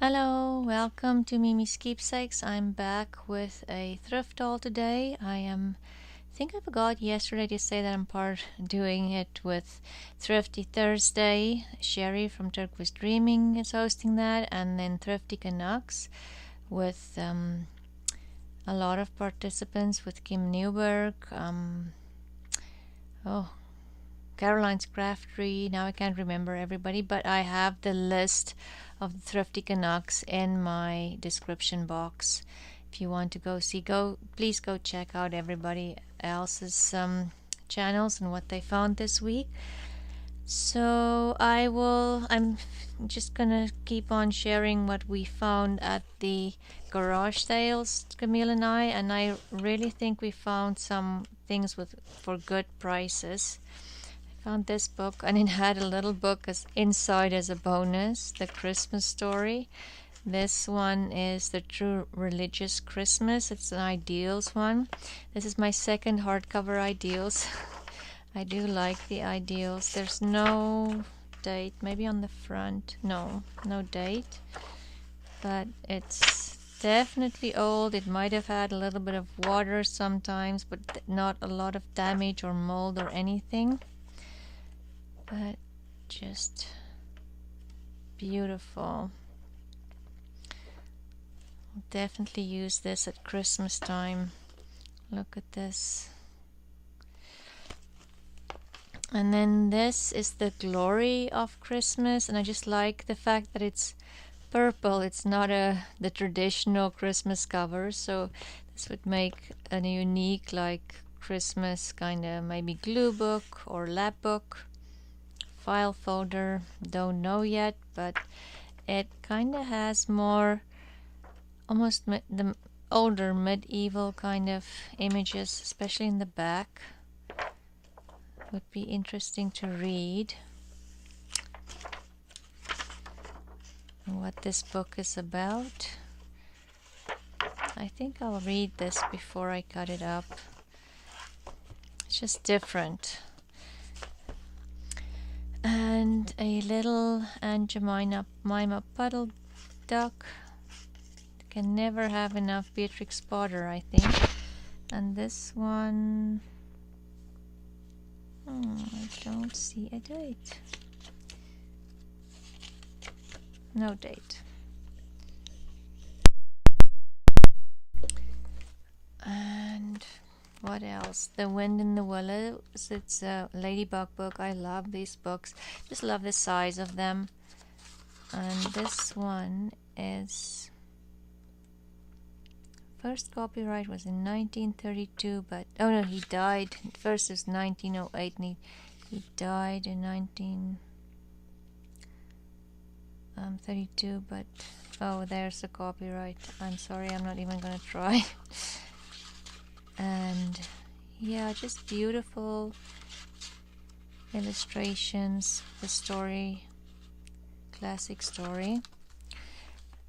Hello, welcome to Miemie's Keepsakes. I'm back with a thrift haul today. I think I forgot yesterday to say that I'm doing it with Thrifty Thursday. Sheree from Turquoise Dreaming is hosting that, and then Thrifty Canucks with a lot of participants with Kim Newberg. Caroline's Craftery. Now I can't remember everybody, but I have the list of the Thrifty Canucks in my description box. If you want to go see, please go check out everybody else's channels and what they found this week. So I'm just gonna keep on sharing what we found at the garage sales, Camille and I really think we found some things for good prices. Found this book, and it had a little book inside as a bonus, the Christmas story. This one is the True Religious Christmas. It's an ideals one. This is my second hardcover ideals. I do like the ideals. There's no date, maybe on the front. No date, but it's definitely old. It might have had a little bit of water sometimes, but not a lot of damage or mold or anything. But just beautiful. I'll definitely use this at Christmas time. Look at this. And then this is the Glory of Christmas, and I just like the fact that it's purple. It's not the traditional Christmas cover, so this would make a unique Christmas kind of maybe glue book or lap book. File folder, don't know yet, but it kind of has more almost the older medieval kind of images, especially in the back. Would be interesting to read what this book is about. I think I'll read this before I cut it up. It's just different. And a little Aunt Jemima puddle duck. Can never have enough Beatrix Potter, I think. And this one, I don't see a date. No date. And what else? The Wind in the Willows. It's a ladybug book. I love these books. Just love the size of them. And this one is first copyright was in 1932, but oh no, he died. First is 1908, and he died in 1932. But oh, there's the copyright. I'm sorry, I'm not even gonna try. And yeah, just beautiful illustrations, the story, classic story.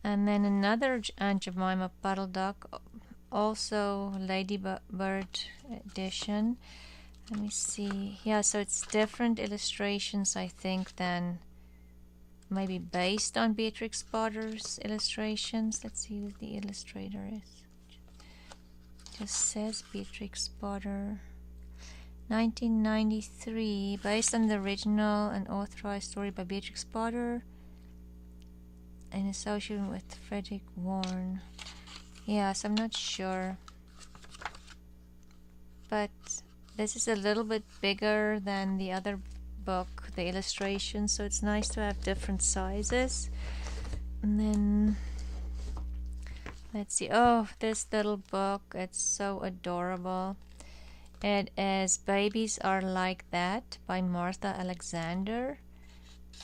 And then another Aunt Jemima puddle duck, also ladybird edition. Let me see. Yeah, so it's different illustrations, I think, than maybe based on Beatrix Potter's illustrations. Let's see who the illustrator is. Just says Beatrix Potter. 1993, based on the original and authorized story by Beatrix Potter in association with Frederick Warne. Yes, I'm not sure, but this is a little bit bigger than the other book, the illustration, so it's nice to have different sizes. And then let's see. Oh, this little book, it's so adorable. It is Babies Are Like That by Martha Alexander,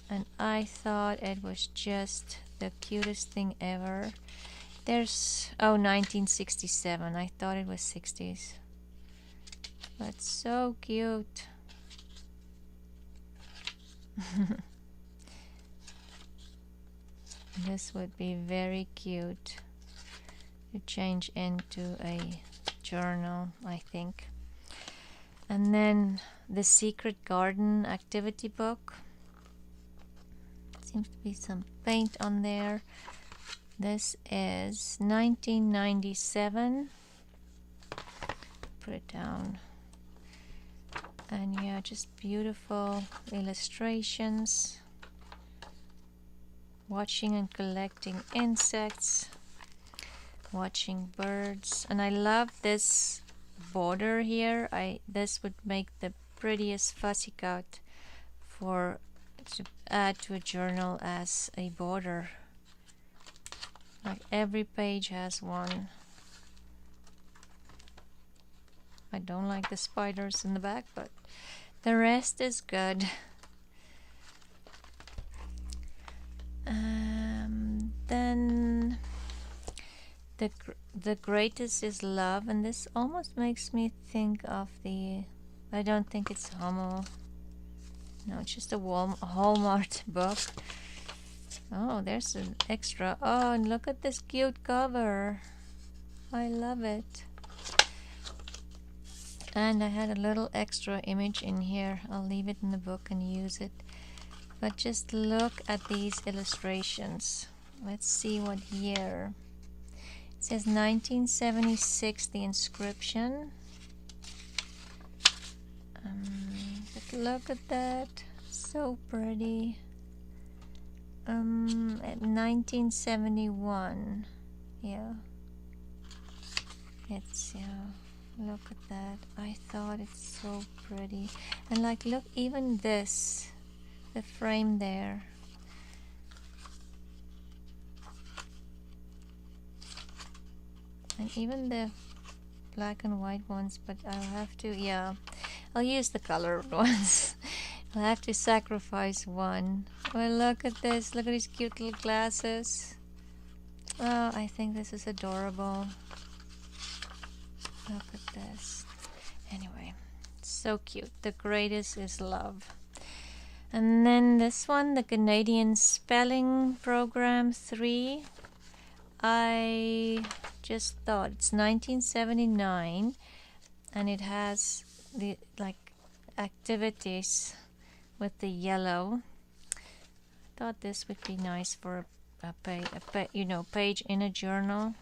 and I thought it was just the cutest thing ever. There's 1967. I thought it was 60s, but so cute. This would be very cute to change into a journal, I think. And then the Secret Garden activity book. Seems to be some paint on there. This is 1997. Put it down. And yeah, just beautiful illustrations. Watching and collecting insects. Watching birds. And I love this border here. This would make the prettiest fussy cut to add to a journal as a border. Like every page has one. I don't like the spiders in the back, but the rest is good. Then the greatest is love, and this almost makes me think of the. I don't think it's Homo. No, it's just a Walmart book. Oh, there's an extra. Oh, and look at this cute cover. I love it. And I had a little extra image in here. I'll leave it in the book and use it. But just look at these illustrations. Let's see what year. It says 1976, the inscription. But look at that. So pretty. At 1971. Yeah. It's, yeah. Look at that. I thought it's so pretty. And like, look, even this. The frame there. And even the black and white ones, but I'll have to, yeah, I'll use the colored ones. I'll have to sacrifice one. Well, look at this. Look at these cute little glasses. Oh, I think this is adorable. Look at this. Anyway, so cute. The greatest is love. And then this one, the Canadian Spelling Program 3. I just thought it's 1979, and it has the like activities with the yellow. I thought this would be nice for a page in a journal.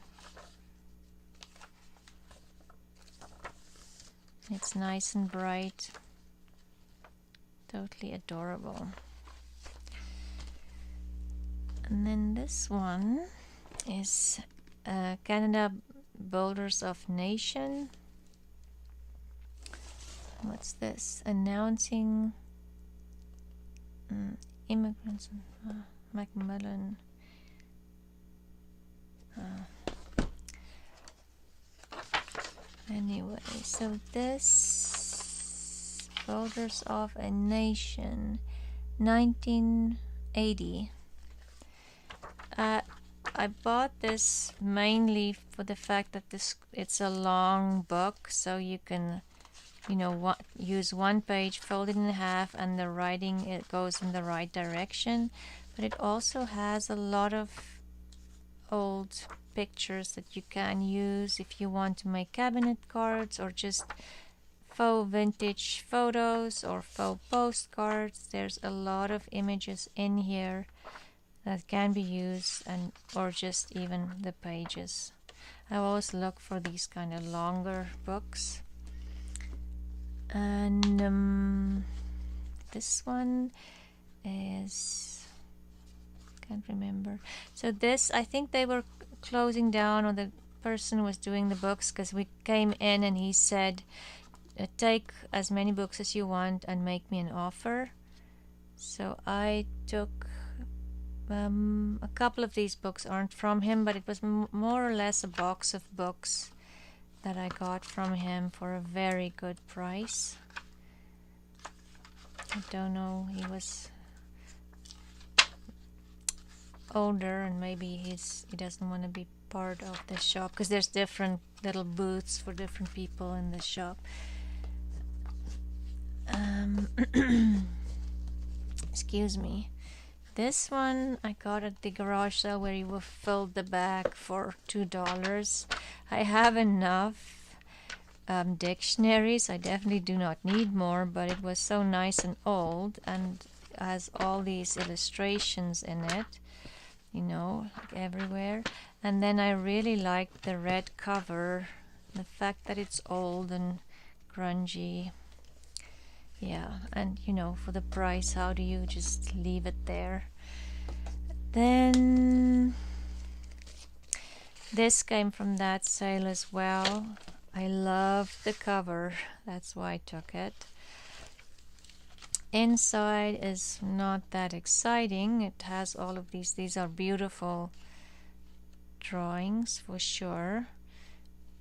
It's nice and bright. Totally adorable. And then this one is Canada Builders of Nation. What's this? Announcing immigrants. Macmillan. Anyway, so this Builders of a Nation, 1980. I bought this mainly for the fact that it's a long book, so you can, use one page, fold it in half, and the writing, it goes in the right direction. But it also has a lot of old pictures that you can use if you want to make cabinet cards or just faux vintage photos or faux postcards. There's a lot of images in here that can be used, or just even the pages. I always look for these kind of longer books. And this one is, can't remember. So this, I think they were closing down, or the person was doing the books, because we came in and he said, take as many books as you want and make me an offer. So I took a couple of these books aren't from him, but it was more or less a box of books that I got from him for a very good price. I don't know, he was older and maybe he doesn't want to be part of the shop, because there's different little booths for different people in the shop. Excuse me. This one I got at the garage sale where you filled the bag for $2. I have enough dictionaries. I definitely do not need more, but it was so nice and old and has all these illustrations in it. you know, like everywhere. And then I really like the red cover, the fact that it's old and grungy. Yeah, and you know, for the price, how do you just leave it there? Then this came from that sale as well. I love the cover, that's why I took it. Inside is not that exciting. It has all of these are beautiful drawings for sure,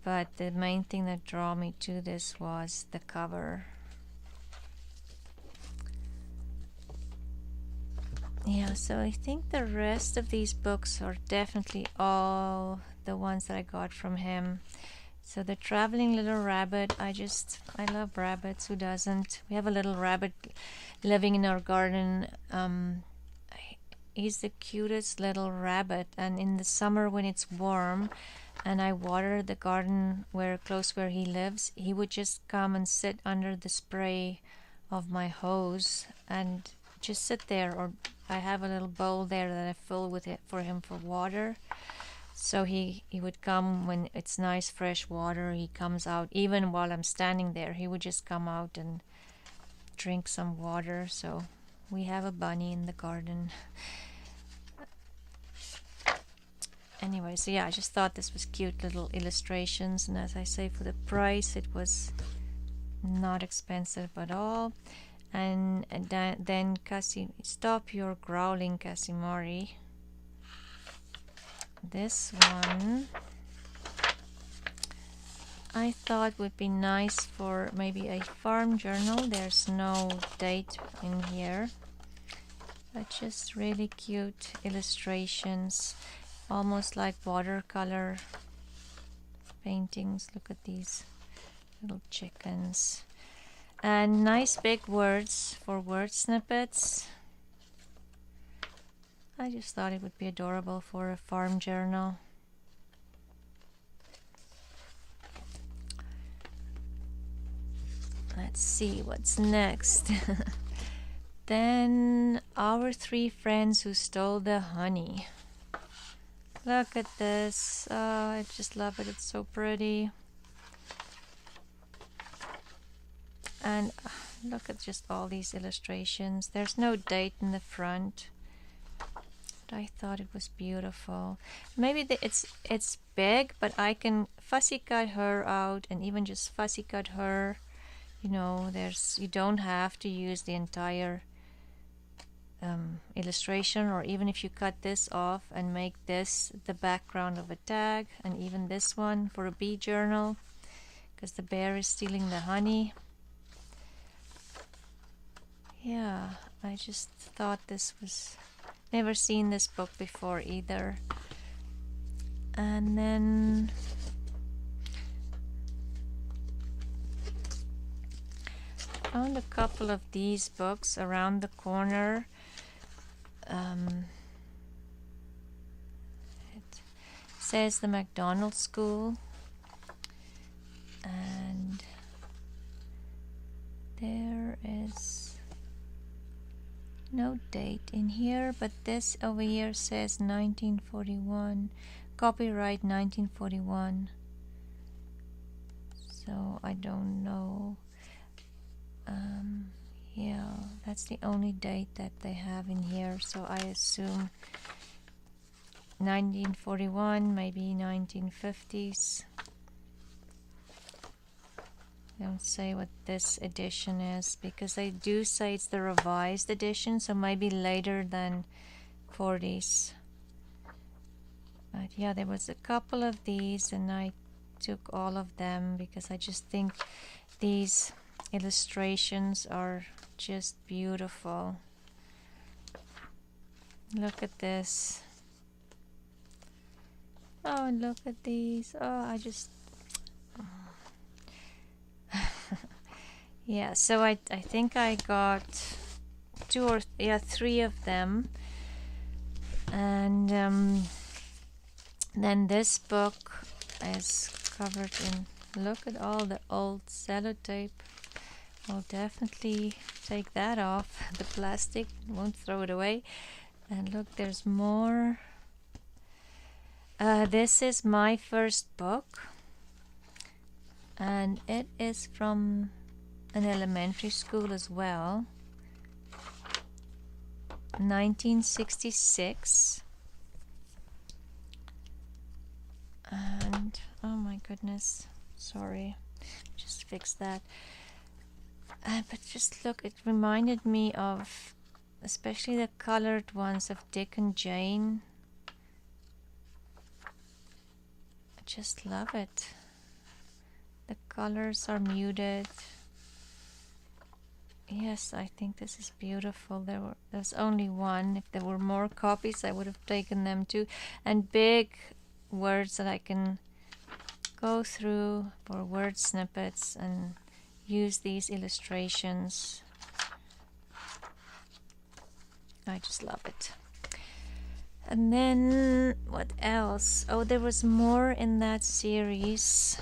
but the main thing that drew me to this was the cover. Yeah, so I think the rest of these books are definitely all the ones that I got from him. So the Traveling Little Rabbit, I love rabbits, who doesn't? We have a little rabbit living in our garden. He's the cutest little rabbit, and in the summer when it's warm and I water the garden close where he lives, he would just come and sit under the spray of my hose and just sit there, or I have a little bowl there that I fill with it for him for water. So he would come when it's nice fresh water. He comes out even while I'm standing there. He would just come out and drink some water. So we have a bunny in the garden. Anyway, so yeah, I just thought this was cute little illustrations, and as I say, for the price it was not expensive at all. And then Stop Your Growling, Casimari. This one I thought would be nice for maybe a farm journal. There's no date in here, but just really cute illustrations, almost like watercolor paintings. Look at these little chickens. And nice big words for word snippets. I just thought it would be adorable for a farm journal. Let's see what's next. Then Our Three Friends Who Stole the Honey. Look at this. I just love it. It's so pretty. And look at just all these illustrations. There's no date in the front, but I thought it was beautiful. Maybe it's big, but I can fussy cut her out, and even just fussy cut her. You know, you don't have to use the entire illustration, or even if you cut this off and make this the background of a tag, and even this one for a bee journal, because the bear is stealing the honey. Yeah, I just thought this was, never seen this book before either. And then found a couple of these books around the corner. It says the McDonald's School, and there is no date in here, but this over here says 1941, copyright 1941, so I don't know. Yeah, that's the only date that they have in here, so I assume 1941, maybe 1950s. Don't say what this edition is, because they do say it's the revised edition, so maybe later than 40s. But yeah, there was a couple of these, and I took all of them because I just think these illustrations are just beautiful. Look at this. Oh, and look at these. Oh, I just yeah, so I think I got three of them. And then this book is covered in, look at all the old sellotape. I'll definitely take that off the plastic, won't throw it away. And look, there's more This is my first book, and it is from an elementary school as well. 1966. And oh my goodness, sorry, just fix that. But just look, it reminded me of especially the colored ones of Dick and Jane. I just love it. The colors are muted. Yes, I think this is beautiful. There's only one. If there were more copies, I would have taken them too. And big words that I can go through for word snippets and use these illustrations. I just love it. And then what else? Oh, there was more in that series.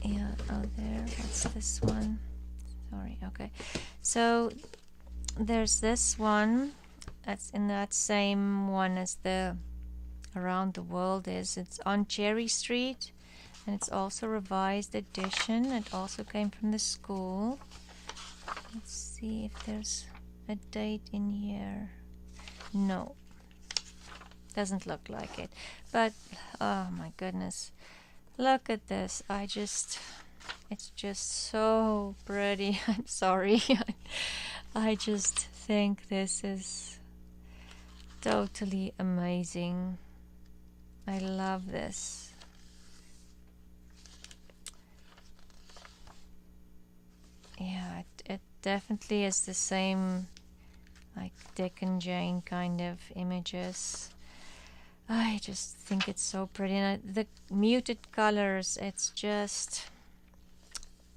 Yeah, oh there, what's this one? Sorry, okay. So there's this one that's in that same one as the Around the World is. It's on Cherry Street, and it's also a revised edition. It also came from the school. Let's see if there's a date in here. No, doesn't look like it. But oh my goodness, look at this. It's just so pretty. I'm sorry. I just think this is totally amazing. I love this. Yeah, it definitely is the same, like Dick and Jane kind of images. I just think it's so pretty. And the muted colors, it's just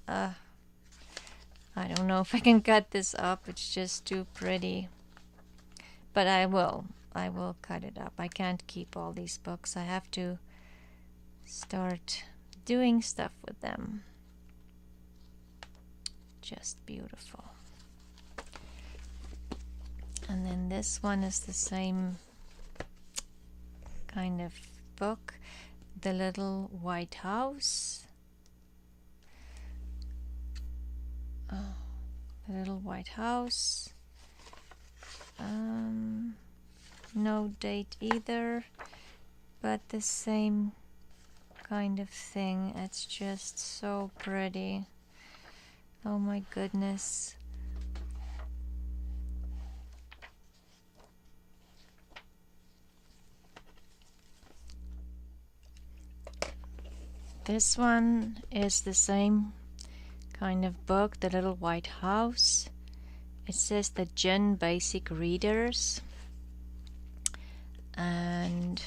I don't know if I can cut this up. It's just too pretty. But I will cut it up. I can't keep all these books. I have to start doing stuff with them. Just beautiful. And then this one is the same kind of book, The Little White House. Oh, The Little White House. No date either, but the same kind of thing. It's just so pretty. Oh my goodness. This one is the same kind of book, The Little White House. It says the Gen Basic Readers. And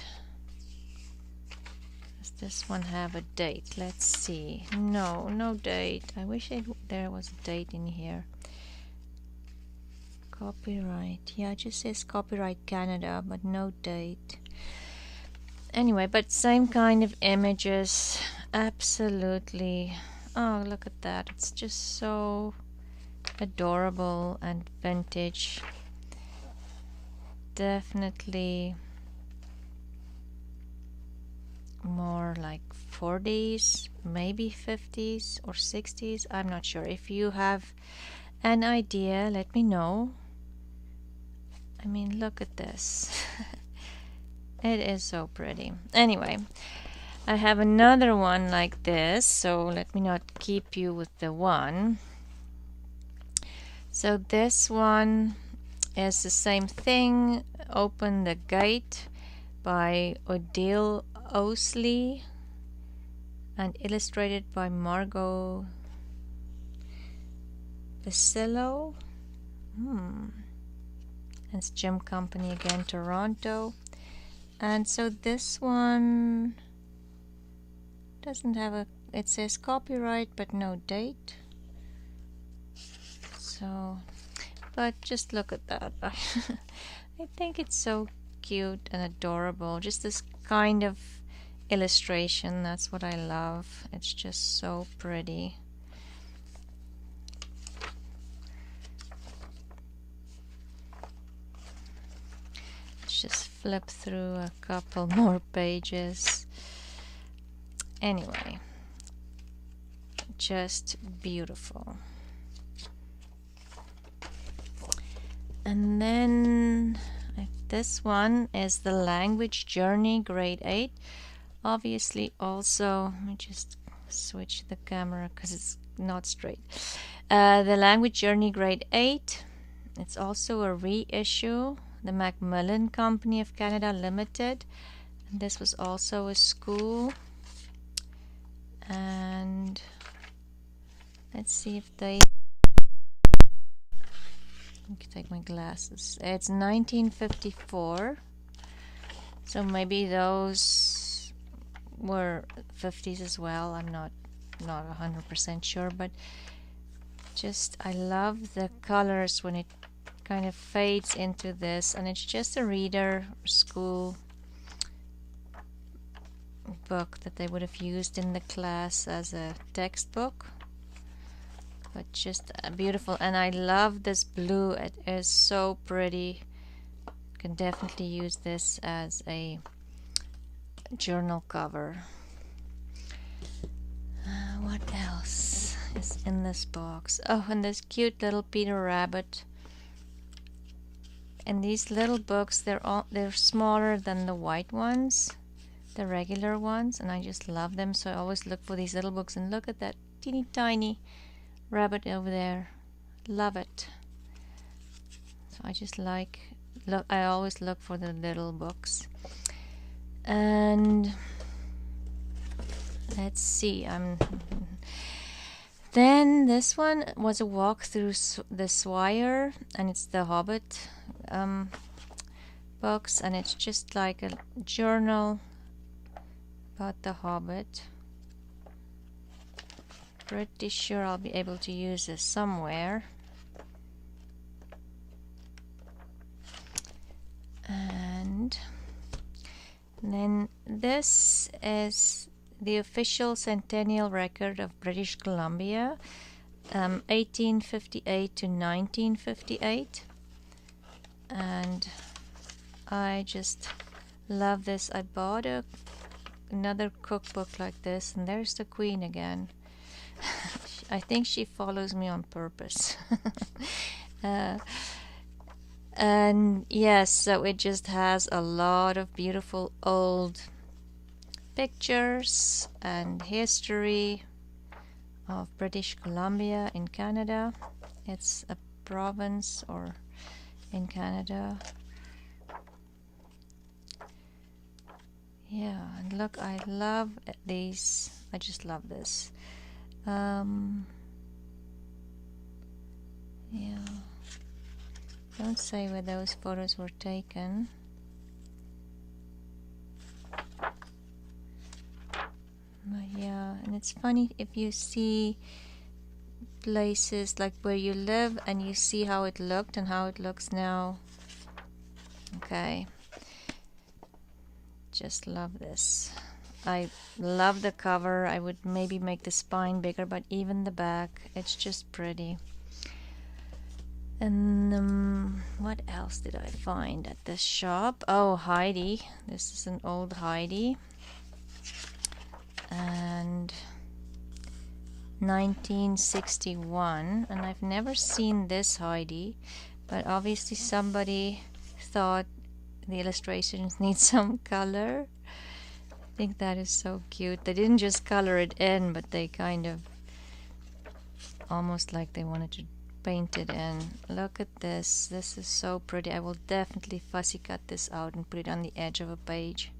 does this one have a date? Let's see. No date. I wish there was a date in here. Copyright. Yeah, it just says Copyright Canada, but no date. Anyway, but same kind of images. Absolutely. Oh, look at that. It's just so adorable and vintage. Definitely more like 40s, maybe 50s or 60s. I'm not sure. If you have an idea, let me know. I mean, look at this. It is so pretty. Anyway, I have another one like this, so let me not keep you with the one. So this one is the same thing. Open the Gate by Odile Ousley and illustrated by Margot Vasillo. It's Gem Company again, Toronto. And so this one doesn't have a, it says copyright but no date. So, but just look at that. I think it's so cute and adorable. Just this kind of illustration, that's what I love. It's just so pretty. It's just flip through a couple more pages. Anyway, just beautiful. And then this one is the Language Journey Grade 8. Obviously also, let me just switch the camera because it's not straight. The Language Journey Grade 8. It's also a reissue. The Macmillan Company of Canada Limited. And this was also a school. And let's see if they... I can take my glasses. It's 1954. So maybe those were 50s as well. I'm not 100% sure, but just I love the colors when it kind of fades into this, and it's just a reader school book that they would have used in the class as a textbook. But just beautiful, and I love this blue. It is so pretty. Can definitely use this as a journal cover. What else is in this box? Oh, and this cute little Peter Rabbit. And these little books, they're smaller than the white ones, the regular ones, and I just love them. So I always look for these little books, and look at that teeny tiny rabbit over there. Love it. So I just I always look for the little books. And let's see, then this one was a walk through the Swire, and it's the Hobbit books, and it's just like a journal about the Hobbit. Pretty sure I'll be able to use this somewhere. And then this is the official centennial record of British Columbia, 1858 to 1958. And I just love this. I bought another cookbook like this, and there's the Queen again. I think she follows me on purpose. And yes, so it just has a lot of beautiful old pictures and history of British Columbia in Canada. It's a province or in Canada. Yeah, and look, I love these. I just love this. Yeah, don't say where those photos were taken. But yeah, and it's funny if you see places like where you live and you see how it looked and how it looks now. Okay, just love this. I love the cover. I would maybe make the spine bigger, but even the back, it's just pretty. And what else did I find at this shop? Oh, Heidi. This is an old Heidi. And 1961. And I've never seen this Heidi, but obviously somebody thought the illustrations need some color. I think that is so cute. They didn't just color it in, but they kind of almost like they wanted to paint it in. Look at this. This is so pretty. I will definitely fussy cut this out and put it on the edge of a page.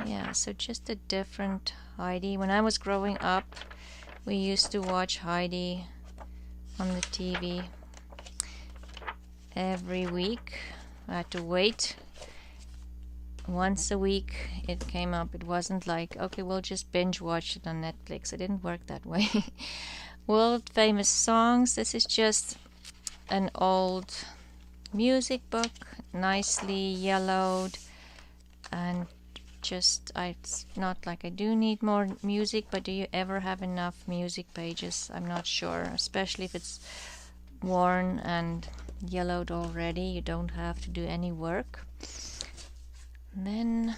Yeah, so just a different Heidi. When I was growing up, we used to watch Heidi on the TV every week. I had to wait. Once a week it came up. It wasn't like, okay, we'll just binge watch it on Netflix. It didn't work that way. World famous songs. This is just an old music book, nicely yellowed, and just it's not like I do need more music, but do you ever have enough music pages? I'm not sure, especially if it's worn and yellowed already. You don't have to do any work. And then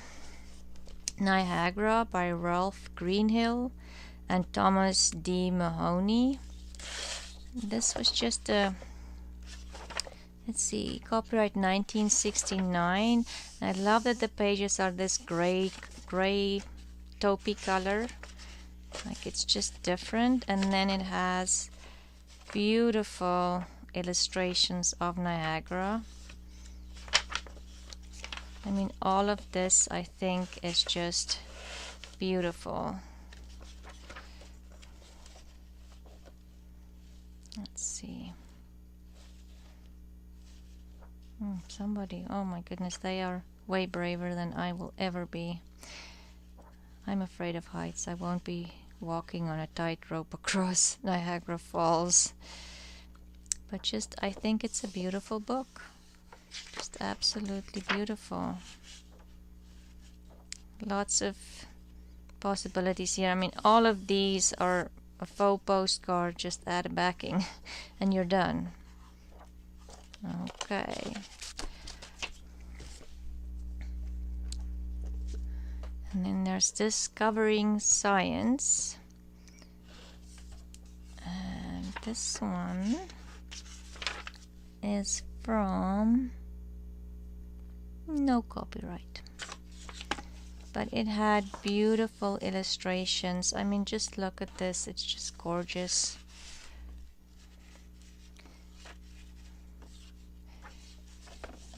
Niagara by Ralph Greenhill and Thomas D. Mahoney. This was just a, let's see, copyright 1969. I love that the pages are this gray taupey color. Like it's just different. And then it has beautiful illustrations of Niagara. I mean, all of this I think is just beautiful. Let's see. Somebody, oh my goodness, they are way braver than I will ever be. I'm afraid of heights. I won't be walking on a tightrope across Niagara Falls. But just, I think it's a beautiful book. Just absolutely beautiful. Lots of possibilities here. I mean, all of these are a faux postcard. Just add a backing and you're done. Okay. And then there's Discovering Science. And this one is from no copyright. But it had beautiful illustrations. I mean, just look at this. It's just gorgeous.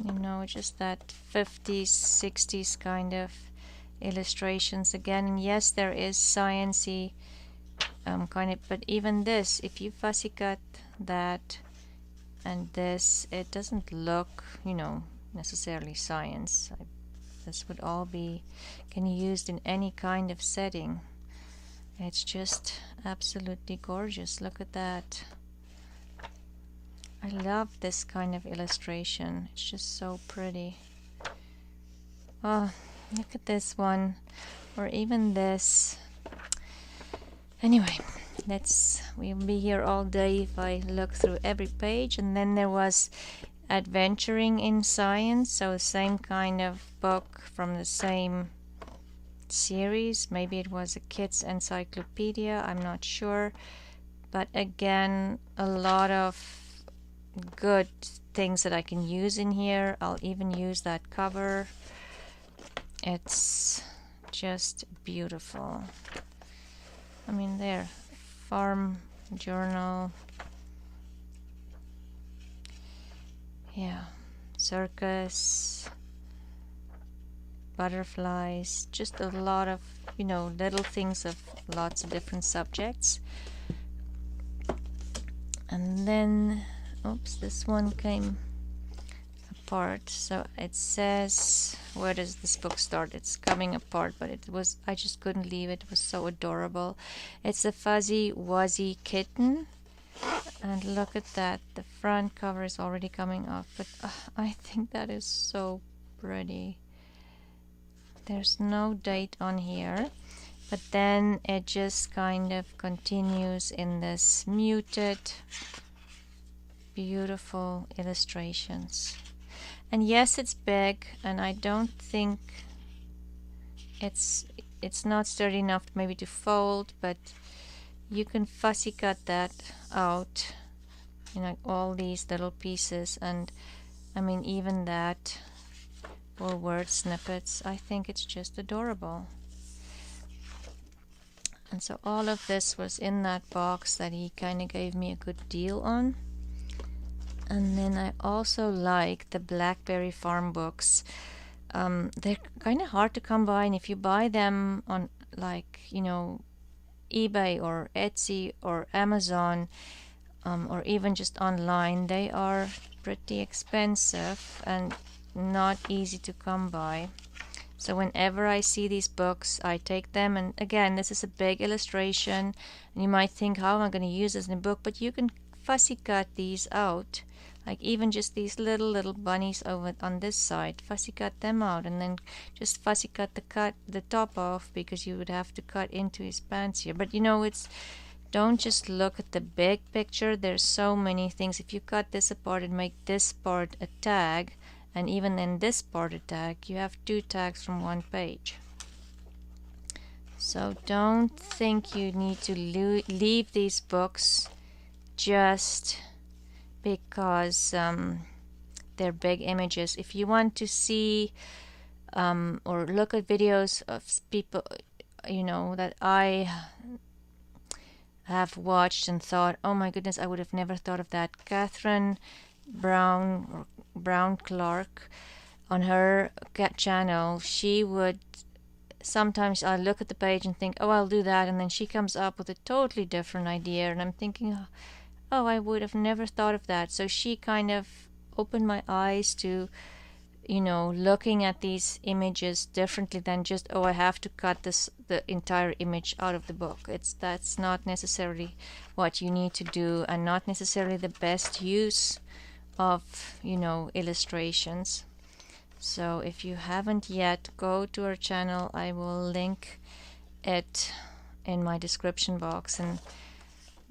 You know, just that 50s, 60s kind of illustrations again. And yes, there is sciencey kind of, but even this, if you fussy cut that and this, it doesn't look, you know, necessarily science. This would all be can be used in any kind of setting. It's just absolutely gorgeous. Look at that. I love this kind of illustration. It's just so pretty. Oh, look at this one, or even this. Anyway, we'll be here all day if I look through every page. And then there was Adventuring in Science, so the same kind of book from the same series. Maybe it was a kid's encyclopedia, I'm not sure. But again, a lot of good things that I can use in here. I'll even use that cover. It's just beautiful. I mean, there, farm journal. Yeah, circus, butterflies, just a lot of, you know, little things of lots of different subjects. And then, oops, this one came apart. So it says, where does this book start? It's coming apart, but it was, I just couldn't leave it. It was so adorable. It's a Fuzzy Wuzzy Kitten. And look at that. The front cover is already coming off, but I think that is so pretty. There's no date on here, but then it just kind of continues in this muted, beautiful illustrations. And yes, it's big, and I don't think it's not sturdy enough maybe to fold, but you can fussy cut that out, you know, all these little pieces. And I mean, even that, or word snippets, I think it's just adorable. And so all of this was in that box that he kind of gave me a good deal on. And then I also like the Blackberry Farm books. They're kind of hard to come by, and if you buy them on, like, you know, eBay or Etsy or Amazon, or even just online, they are pretty expensive and not easy to come by. So whenever I see these books, I take them. And again, this is a big illustration, and you might think, how am I going to use this in a book? But you can fussy cut these out, like even just these little bunnies over on this side. Fussy cut them out, and then just fussy cut the top off, because you would have to cut into his pants here. But you know, it's don't just look at the big picture. There's so many things. If you cut this apart and make this part a tag, and even in this part a tag, you have 2 tags from 1 page. So don't think you need to leave these books just because they're big images. If you want to see or look at videos of people, you know, that I have watched and thought, oh my goodness, I would have never thought of that. Catherine Brown Clark, on her channel, she would sometimes I look at the page and think, oh, I'll do that, and then she comes up with a totally different idea, and I'm thinking, oh, I would have never thought of that. So she kind of opened my eyes to, you know, looking at these images differently than just, oh, I have to cut the entire image out of the book. That's not necessarily what you need to do, and not necessarily the best use of, you know, illustrations. So if you haven't yet, go to her channel. I will link it in my description box, and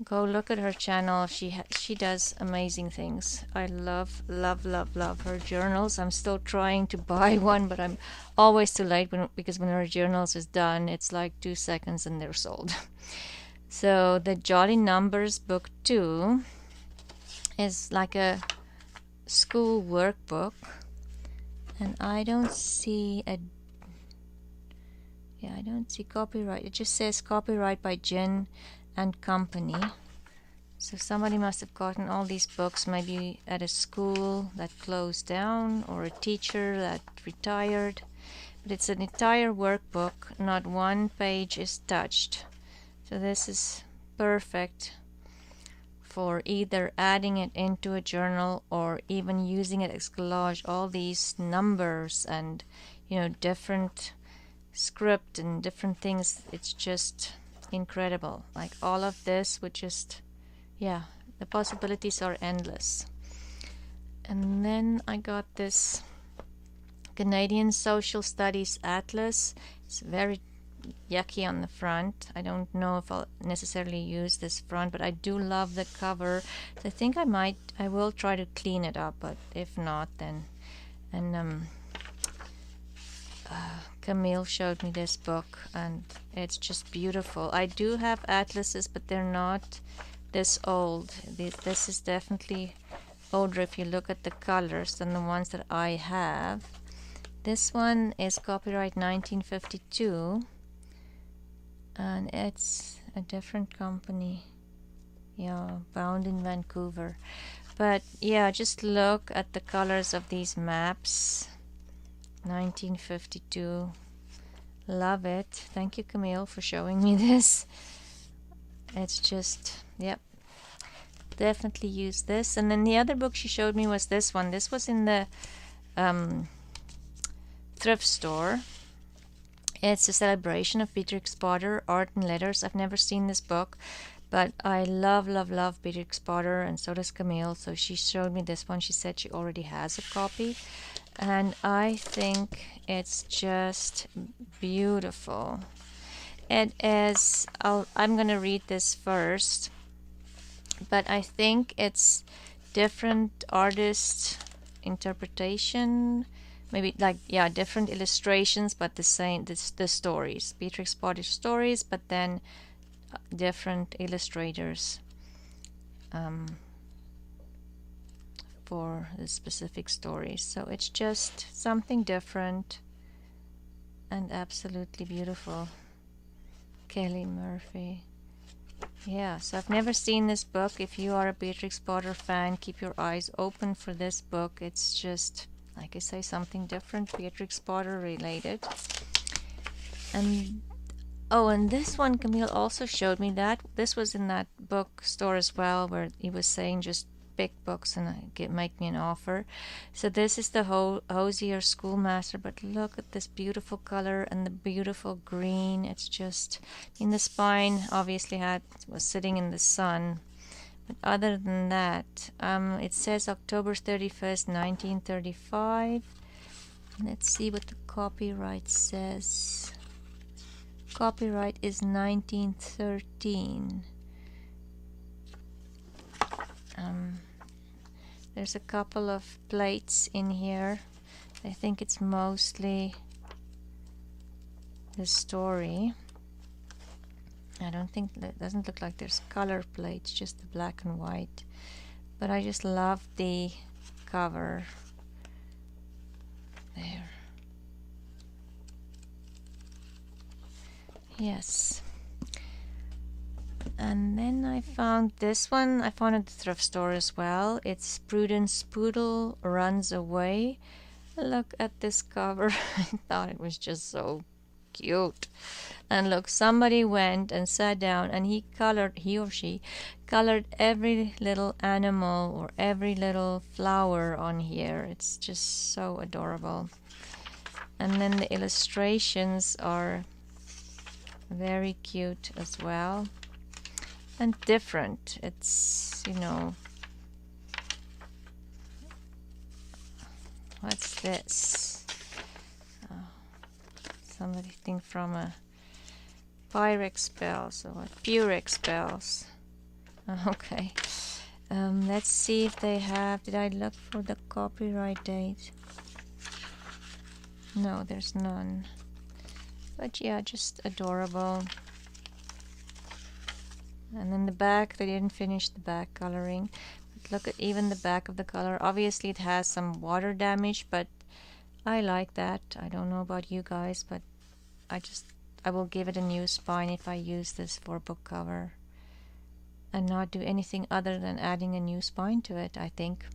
go look at her channel. She does amazing things. I love her journals. I'm still trying to buy one, but I'm always too late because when her journals is done, it's like 2 seconds and they're sold. So the Jolly Numbers book 2 is like a school workbook, and I don't see copyright. It just says copyright by Jen and Company. So somebody must have gotten all these books maybe at a school that closed down, or a teacher that retired. But it's an entire workbook, not one page is touched. So this is perfect for either adding it into a journal or even using it as collage. All these numbers and, you know, different script and different things, it's just incredible. Like all of this would just, yeah, the possibilities are endless. And then I got this Canadian Social Studies Atlas. It's very yucky on the front. I don't know if I'll necessarily use this front, but I do love the cover. So I think I will try to clean it up, but if not, then, and Camille showed me this book, and it's just beautiful. I do have atlases, but they're not this old. This is definitely older if you look at the colors than the ones that I have. This one is copyright 1952, and it's a different company. Yeah, bound in Vancouver. But yeah, just look at the colors of these maps. 1952. Love it. Thank you, Camille, for showing me this. It's just, yep, definitely use this. And then the other book she showed me was this one. This was in the thrift store. It's a celebration of Beatrix Potter, Art and Letters. I've never seen this book, but I love Beatrix Potter, and so does Camille. So she showed me this one. She said she already has a copy, and I think it's just beautiful. It is, I'm going to read this first, but I think it's different artist interpretation, maybe like, yeah, different illustrations, but the same, the stories, Beatrix Potter stories, but then different illustrators for the specific stories. So it's just something different and absolutely beautiful. Kelly Murphy. Yeah, so I've never seen this book. If you are a Beatrix Potter fan, keep your eyes open for this book. It's just, like I say, something different, Beatrix Potter related. And oh, and this one Camille also showed me. That this was in that bookstore as well, where he was saying just pick books and make me an offer. So this is the Hosier Schoolmaster, but look at this beautiful color and the beautiful green. It's just, in the spine obviously was sitting in the sun, but other than that, it says October 31st 1935. Let's see what the copyright says. Copyright is 1913. There's a couple of plates in here. I think it's mostly the story. I don't think that doesn't look like there's color plates, just the black and white. But I just love the cover there. Yes. And then I found this one. I found it at the thrift store as well. It's Prudence Poodle Runs Away. Look at this cover. I thought it was just so cute. And look, somebody went and sat down and he or she colored every little animal or every little flower on here. It's just so adorable. And then the illustrations are very cute as well. And different. It's, you know, what's this? Oh, something from a Pyrex bells or Purex bells. Okay. Let's see if they have. Did I look for the copyright date? No, there's none. But yeah, just adorable. And then the back, they didn't finish the back coloring. But look at even the back of the color. Obviously it has some water damage, but I like that. I don't know about you guys, but I will give it a new spine if I use this for book cover. And not do anything other than adding a new spine to it, I think.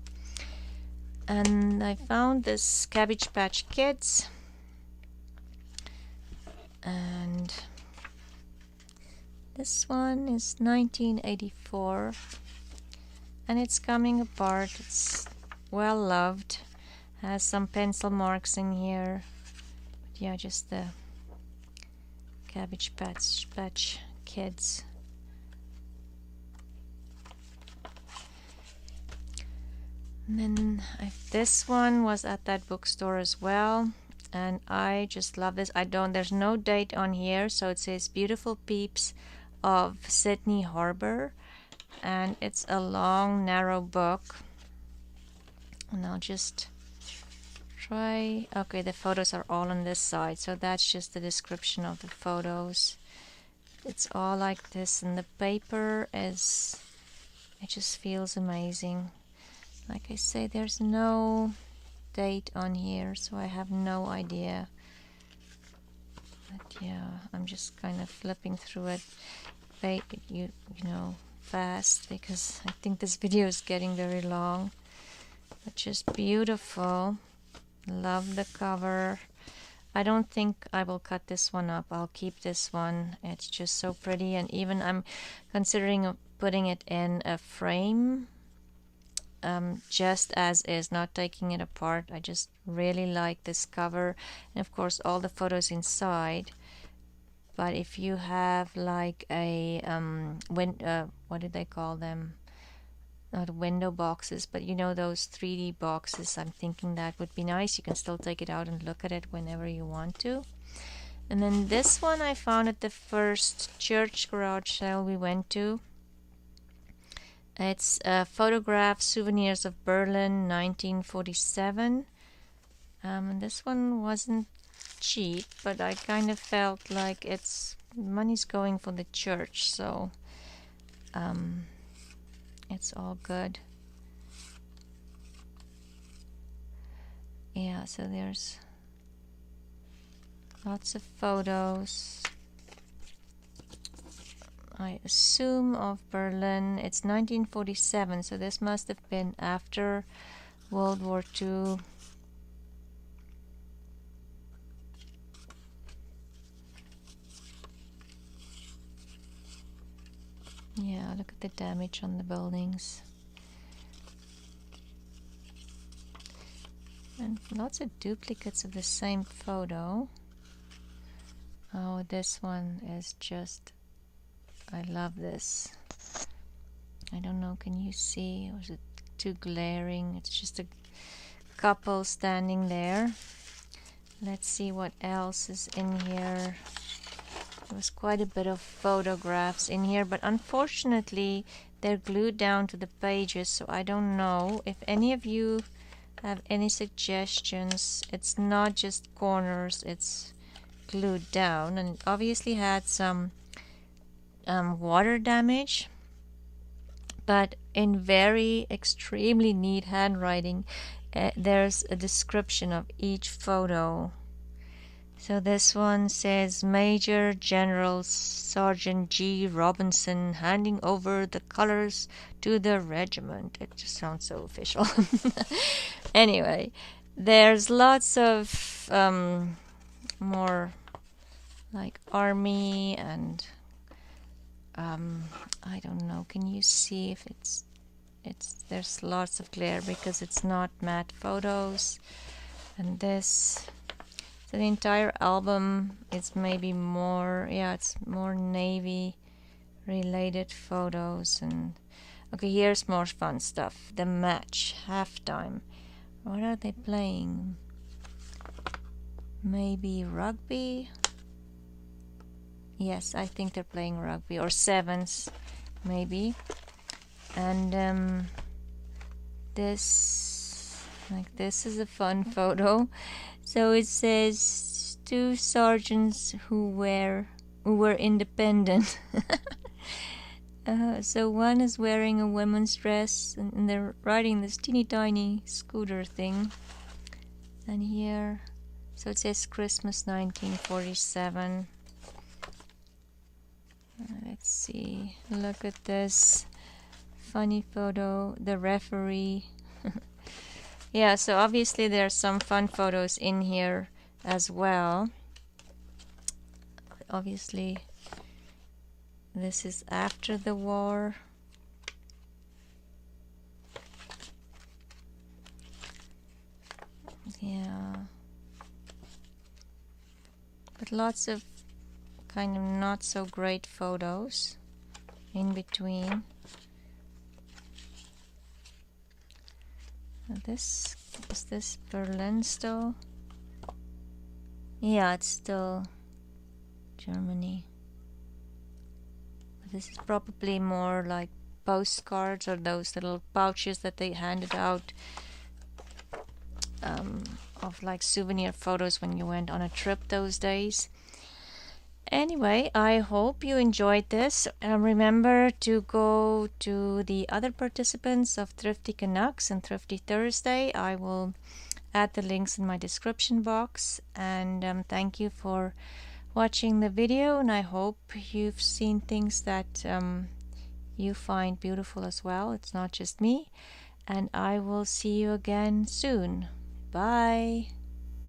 And I found this Cabbage Patch Kids. And this one is 1984 and it's coming apart. It's well loved, has some pencil marks in here, but yeah, just the Cabbage Patch Kids. And then this one was at that bookstore as well, and I just love this. There's no date on here, so it says Beautiful Peeps of Sydney Harbor, and it's a long narrow book. And I'll just try. Okay, the photos are all on this side, so that's just the description of the photos. It's all like this, and the paper is, it just feels amazing. Like I say, there's no date on here, so I have no idea. But yeah, I'm just kind of flipping through it, you know, fast, because I think this video is getting very long. But just beautiful. Love the cover. I don't think I will cut this one up. I'll keep this one. It's just so pretty, and even I'm considering putting it in a frame, just as is, not taking it apart. I just really like this cover, and of course all the photos inside. But if you have like a what did they call them? Not window boxes, but you know, those 3D boxes, I'm thinking that would be nice. You can still take it out and look at it whenever you want to. And then this one I found at the first church garage sale we went to. It's Photograph Souvenirs of Berlin 1947. And this one wasn't cheap, but I kind of felt like money's going for the church, so it's all good. Yeah, so there's lots of photos, I assume, of Berlin. It's 1947, so this must have been after World War II. Yeah, look at the damage on the buildings. And lots of duplicates of the same photo. Oh, this one is just, I love this. I don't know, can you see? Or is it too glaring? It's just a couple standing there. Let's see what else is in here. There was quite a bit of photographs in here, but unfortunately they're glued down to the pages, so I don't know if any of you have any suggestions. It's not just corners, it's glued down, and obviously had some water damage, but in very extremely neat handwriting. There's a description of each photo. So this one says Major General Sergeant G. Robinson handing over the colors to the regiment. It just sounds so official. Anyway, there's lots of more like army and I don't know. Can you see if it's there's lots of glare because it's not matte photos. And this, so the entire album is maybe more, yeah, it's more navy related photos. And okay, here's more fun stuff. The match, halftime. What are they playing? Maybe rugby? Yes, I think they're playing rugby, or sevens maybe. And this is a fun photo. So it says two sergeants who were independent. So one is wearing a woman's dress, and they're riding this teeny tiny scooter thing. And here, so it says Christmas 1947. Let's see, look at this funny photo, the referee. Yeah, so obviously there are some fun photos in here as well. Obviously this is after the war. Yeah, but lots of kind of not so great photos in between. This is this Berlin still? Yeah, it's still Germany. This is probably more like postcards or those little pouches that they handed out of like souvenir photos when you went on a trip those days. Anyway, I hope you enjoyed this. Remember to go to the other participants of Thrifty Canucks and Thrifty Thursday. I will add the links in my description box. And thank you for watching the video, and I hope you've seen things that you find beautiful as well. It's not just me. And I will see you again soon. Bye.